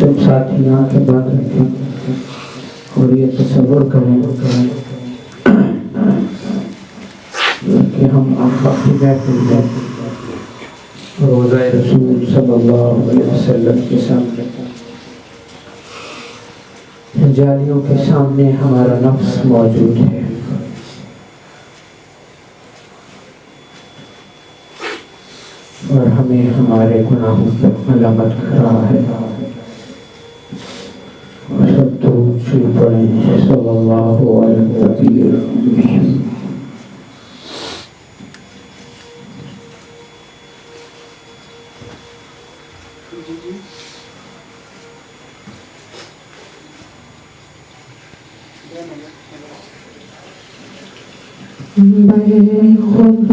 سب ساتھی آنکھیں بند رکھیں اور یہ تصور کریں کہ ہم آخری محفل میں روضہ رسول صلی اللہ علیہ وسلم کے سامنے جالیوں کے سامنے ہمارا نفس موجود ہے. اور ہمیں ہمارے گناہوں پر ملامت کر رہا ہے. سب درود شریف پڑھیں صلی اللہ علیہ وسلم. میں خود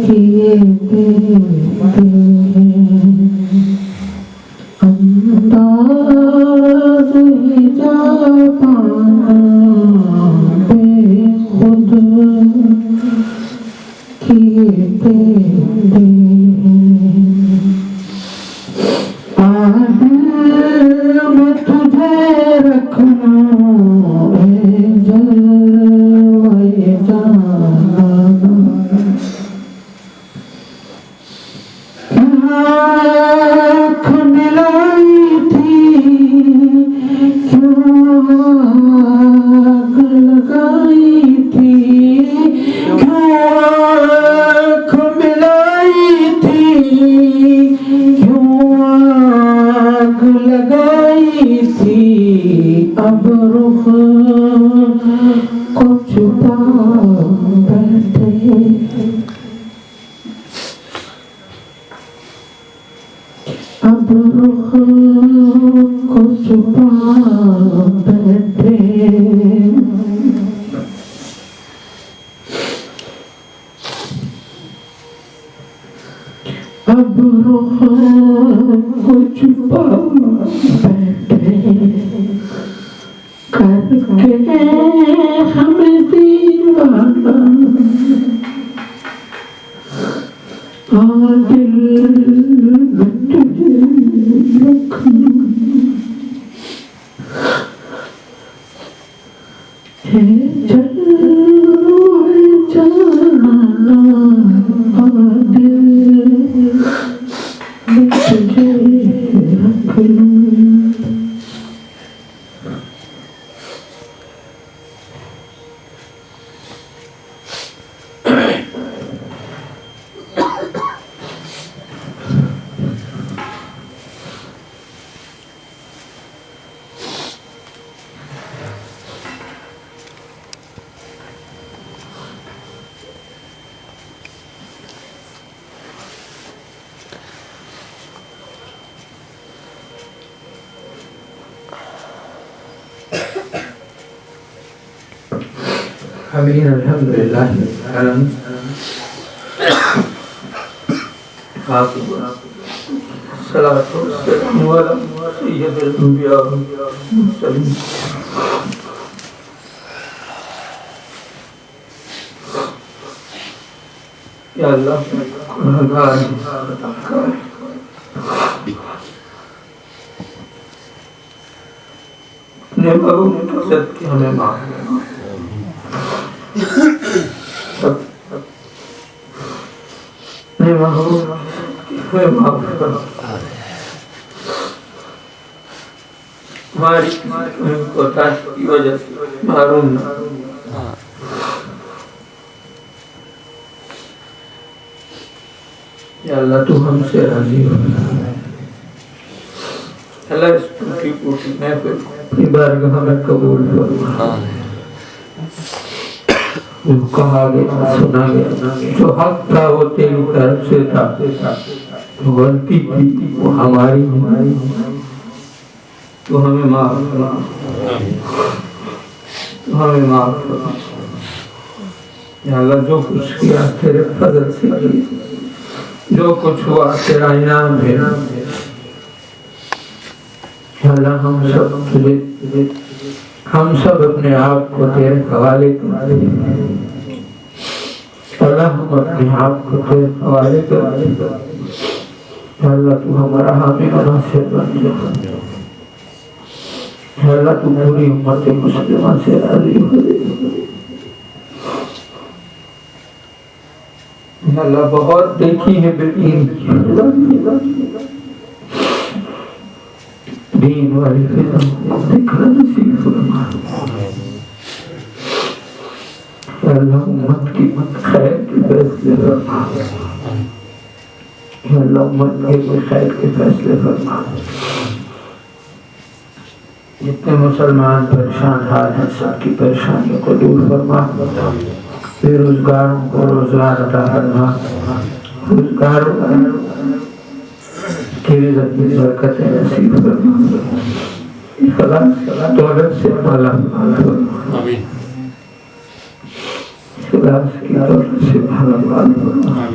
کیے دیتے انداز ہی جا پانا بے خود کیے دیتے آدھے میں تجھے رکھنا اے جلوے جانا آنکھ ملائی تھی کیوں آگ لگائی تھی کیوں آنکھ ملائی تھی کیوں آگ لگائی تھی اب رخ کو چھپا بیٹھے اب رخ کو چھپا بیٹھے اب رخ کو چھپا بیٹھے کر کے ہمیں دیوانہ دل میں تجھے رکھنا ہے جلوے جانا دل میں تجھے رکھنا. آمین الحمدللہ صلاۃ والسلام علی سید الانبیاء والمرسلین. یا اللہ گناہگار اپنے محبوب کے صدقے ہمیں معاف کرنا، اپنے محبوب ہمیں معاف کرنا، ہماری کوتاہی کی وجہ سے محروم نہ، یا اللہ تو ہم سے راضی ہو، اللہ اس ٹوٹی پوٹی محفل اپنی بارگاہ میں قبول فرما، جو کہا گیا سنا گیا، جو حق تھا وہ تیری طرف سے تھا، غلطی تھی وہ ہماری نہیں، تو ہمیں معاف فرما، تو ہمیں معاف فرما، یا اللہ جو کچھ کیا تیرے فضل سے کیا، جو کچھ ہوا تیرا انعام ہے، اللہ ہم سب اپنے آپ کو تیرے حوالے کرتے ہیں، اللہ ہم اپنے آپ کو تیرے حوالے کرتے ہیں، اللہ تو ہمارا حامی و ناصر بن جا، اللہ تو پوری امت مسلمہ سے راضی ہو جائے، اللہ بہت دیکھی ہے بیٹین دین والی فضا دیکھنا نصیب فرما، اللہ امت کی خیر کے فیصلے فرما، اللہ امت کے خیر کے فیصلے فرما، جتنے مسلمان پریشان حال ہیں سب کی پریشانیوں کو دور فرما، بے روزگاروں کو روزگار عطا فرما، روزگاروں کی رزق میں برکتیں نصیب فرما، اخلاص دولت سے مالا مال فرما، اخلاص کی دولت سے مالا مال فرما،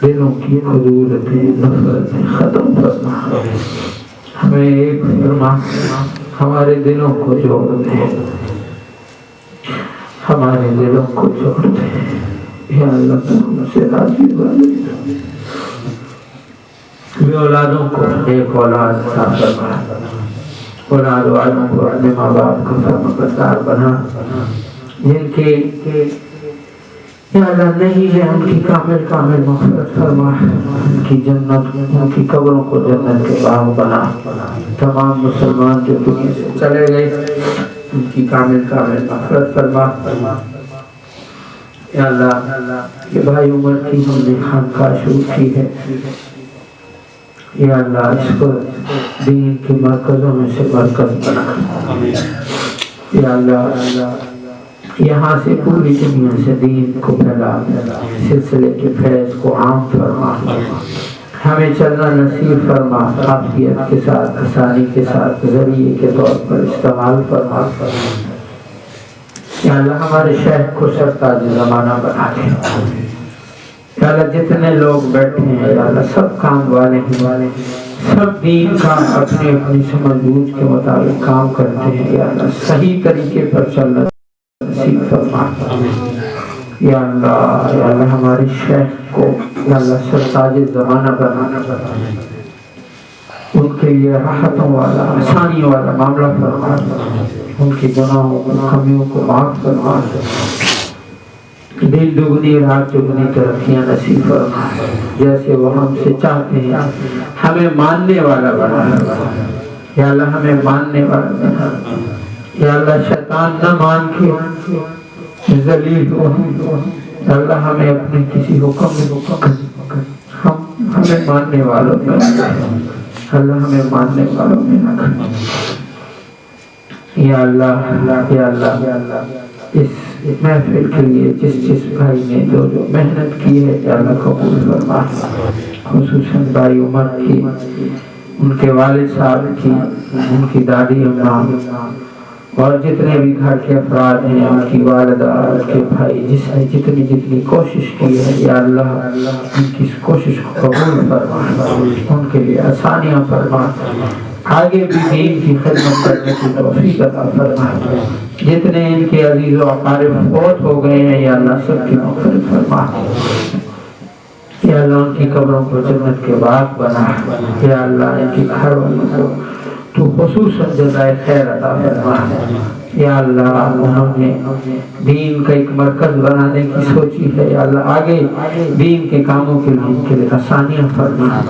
دلوں کی خدورتیں نفرتیں ختم فرما، ہمیں ایک فرما، ہمارے دلوں کو جوڑ دے، ہمارے دلوں کو جوڑ دے، یا اللہ تو ہم سے راضی ہو جائے، بے اولادوں کو ایک اولاد عطا فرما، اولاد والوں کو اپنے ماں باپ کو فرمانبردار بنا، جن کے یا اللہ نہیں ہے ان کی کامل کامل مغفرت فرما، ان کی جنت، ان کی قبروں کو جنت کے باغ بنا، تمام مسلمان جو دنیا سے چلے گئے ان کی کامل کامل مغفرت فرما، یا اللہ یہ بھائی عمر کی ہم نے خانقاہ شروع کی ہے، یا اللہ اس کو دین کے مرکزوں میں سے مرکز بنا، یا اللہ یہاں سے پوری دنیا سے دین کو پھیلا، سلسلے کے فیض کو عام فرما، ہمیں چلنا نصیب فرما، عافیت کے ساتھ آسانی کے ساتھ ذریعے کے طور پر استعمال فرما، یا اللہ ہمارے شیخ کو سرتاج زمانہ بنا دے، یا اللہ جتنے لوگ بیٹھے ہیں یا اللہ سب کام والے ہیں، سب دین کا اپنے اپنی سمجھ بوجھ کے مطابق کام کرتے ہیں، یا اللہ صحیح طریقے پر چلنا نصیب فرما، یا اللہ ہمارے شیخ کو یا اللہ سرتاج زمانہ بنانا، ان کے لیے راحتوں والا آسانی والا معاملہ فرما، ان کی گناہوں کمیوں کو معاف فرما، دل دگنی رات دگنی ترقیاں نصیب فرما، جیسے وہ ہم سے چاہتے ہیں ہمیں ماننے والا بنا، یا اللہ ہمیں ماننے والا بنا، یا اللہ شیطان نہ مان کے ذلیل ہو، یا اللہ ہمیں اپنے کسی حکم میں ہمیں ماننے والوں میں اللہ ہمیں ماننے والوں میں رکھ، یا اللہ اس محفل کے لیے جس بھائی نے جو محنت کی ہے یا اللہ قبول فرما، خصوصاً بھائی عمر کی، ان کے والد صاحب کی، ان کی دادی اماں اور جتنے بھی گھر کے افراد ہیں، ان کی والدہ، ان کے بھائی، جس نے جتنی کوشش کی ہے یا اللہ ان کی اس کوشش کو قبول فرما، ان کے لیے آسانیاں فرما، آگے بھی دین کی خدمت کرنے کی توفیق عطا فرما. جتنے ان کے عزیز و اقارب فوت ہو گئے ہیں یا اللہ سب کی مغفرت فرما. یا اللہ ان کی قبروں کو جنت کے باغ بنا. یا اللہ ان کی گھر والوں کو تو خصوصاً جزائے خیر عطا فرما. یا اللہ انہوں نے دین کا ایک مرکز بنانے کی سوچی ہے. یا اللہ آگے دین کے کاموں کے لیے آسانیاں فرما,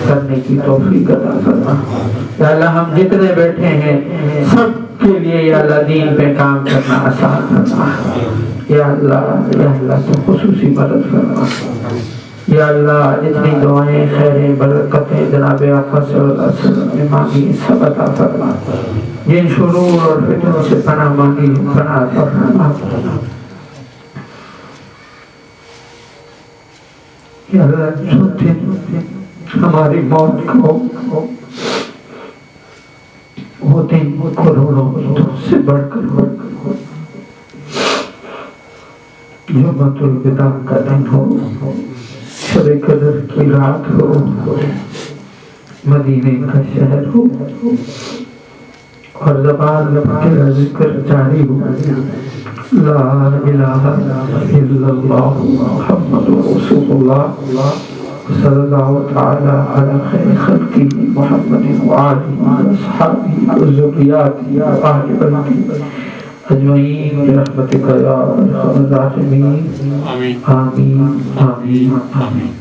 کرنے کی توفیق عطا فرما. یا اللہ ہم جتنے بیٹھے ہیں سب کے لیے یا اللہ دین پہ کام کرنا آسان فرما. یا اللہ تو خصوصی مدد فرما. یا اللہ جتنی دعائیں خیریں برکتیں جناب آقا صلی اللہ علیہ وسلم نے مانگی سب عطا فرما. جن شرور اور فتن سے پناہ مانگی پناہ عطا فرما. یا اللہ جو دن ہماری موت کو وہ دن کروڑوں سے بڑھ کر جمعۃ الوداع کا دن ہو, شب قدر کی رات ہو, مدینے کا شہر ہو اور زبان تیرا ذکر جاری ہو. لا الہ الا اللہ محمد رسول اللہ صلی اللہ تعالی علی خیر خلقہ محمد وآلہ واصحابہ وذریاتہ وآل بیتہ اجمعین برحمتک یا ارحم الراحمین. آمین آمین آمین.